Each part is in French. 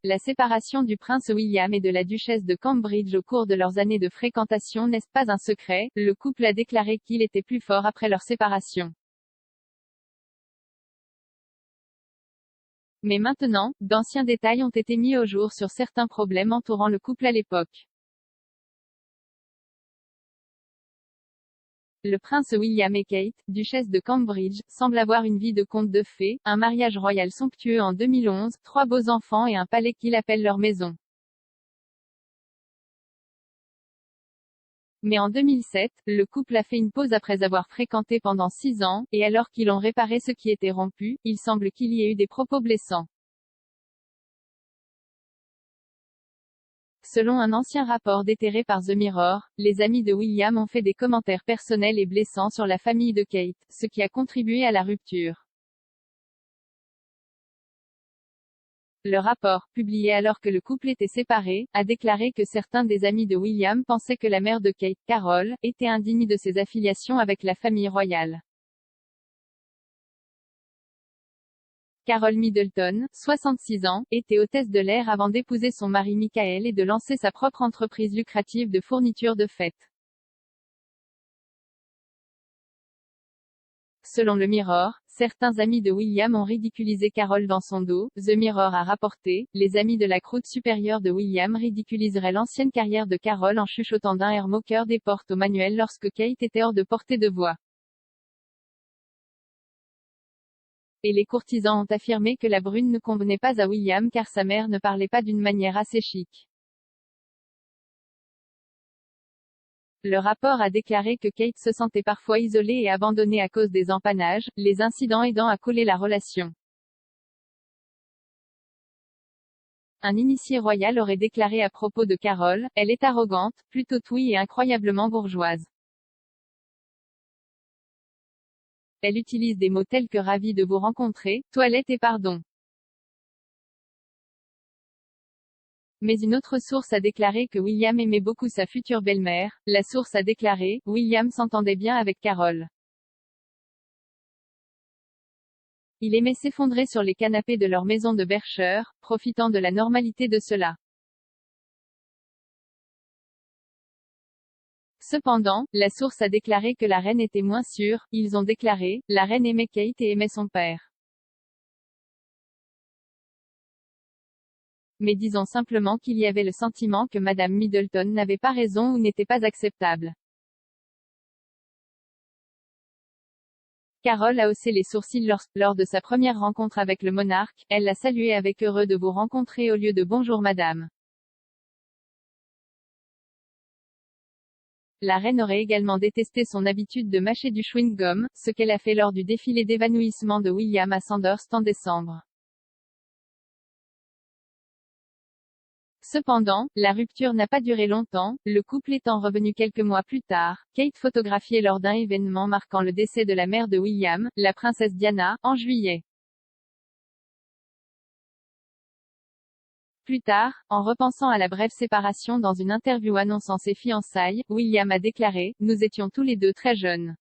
la séparation du prince William et de la duchesse de Cambridge au cours de leurs années de fréquentation n'est pas un secret, le couple a déclaré qu'il était plus fort après leur séparation. Mais maintenant, d'anciens détails ont été mis au jour sur certains problèmes entourant le couple à l'époque. Le prince William et Kate, duchesse de Cambridge, semblent avoir une vie de conte de fées, un mariage royal somptueux en 2011, 3 beaux enfants et un palais qu'ils appellent leur maison. Mais en 2007, le couple a fait une pause après avoir fréquenté pendant 6 ans, et alors qu'ils ont réparé ce qui était rompu, il semble qu'il y ait eu des propos blessants. Selon un ancien rapport déterré par The Mirror, les amis de William ont fait des commentaires personnels et blessants sur la famille de Kate, ce qui a contribué à la rupture. Le rapport, publié alors que le couple était séparé, a déclaré que certains des amis de William pensaient que la mère de Kate, Carol, était indigne de ses affiliations avec la famille royale. Carol Middleton, 66 ans, était hôtesse de l'air avant d'épouser son mari Michael et de lancer sa propre entreprise lucrative de fourniture de fête. Selon le Mirror, certains amis de William ont ridiculisé Carol dans son dos. The Mirror a rapporté, les amis de la croûte supérieure de William ridiculiseraient l'ancienne carrière de Carol en chuchotant d'un air moqueur des portes au manuel lorsque Kate était hors de portée de voix. Et les courtisans ont affirmé que la brune ne convenait pas à William car sa mère ne parlait pas d'une manière assez chic. Le rapport a déclaré que Kate se sentait parfois isolée et abandonnée à cause des empannages, les incidents aidant à coller la relation. Un initié royal aurait déclaré à propos de Carol, elle est arrogante, plutôt touille et incroyablement bourgeoise. Elle utilise des mots tels que ravi de vous rencontrer, toilette et pardon. Mais une autre source a déclaré que William aimait beaucoup sa future belle-mère. La source a déclaré, William s'entendait bien avec Carol. Il aimait s'effondrer sur les canapés de leur maison de Berkshire, profitant de la normalité de cela. Cependant, la source a déclaré que la reine était moins sûre. Ils ont déclaré, la reine aimait Kate et aimait son père. Mais disons simplement qu'il y avait le sentiment que Madame Middleton n'avait pas raison ou n'était pas acceptable. Carol a haussé les sourcils lors de sa première rencontre avec le monarque, elle l'a salué avec heureux de vous rencontrer au lieu de bonjour madame. La reine aurait également détesté son habitude de mâcher du chewing-gum, ce qu'elle a fait lors du défilé d'évanouissement de William à Sandhurst en décembre. Cependant, la rupture n'a pas duré longtemps, le couple étant revenu quelques mois plus tard, Kate photographiée lors d'un événement marquant le décès de la mère de William, la princesse Diana, en juillet. Plus tard, en repensant à la brève séparation dans une interview annonçant ses fiançailles, William a déclaré, nous étions tous les deux très jeunes.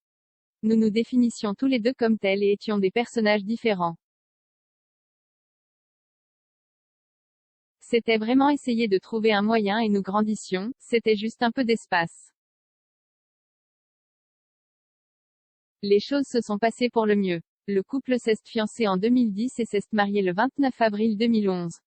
Nous nous définissions tous les deux comme tels et étions des personnages différents. C'était vraiment essayer de trouver un moyen et nous grandissions, c'était juste un peu d'espace. Les choses se sont passées pour le mieux. Le couple s'est fiancé en 2010 et s'est marié le 29 avril 2011.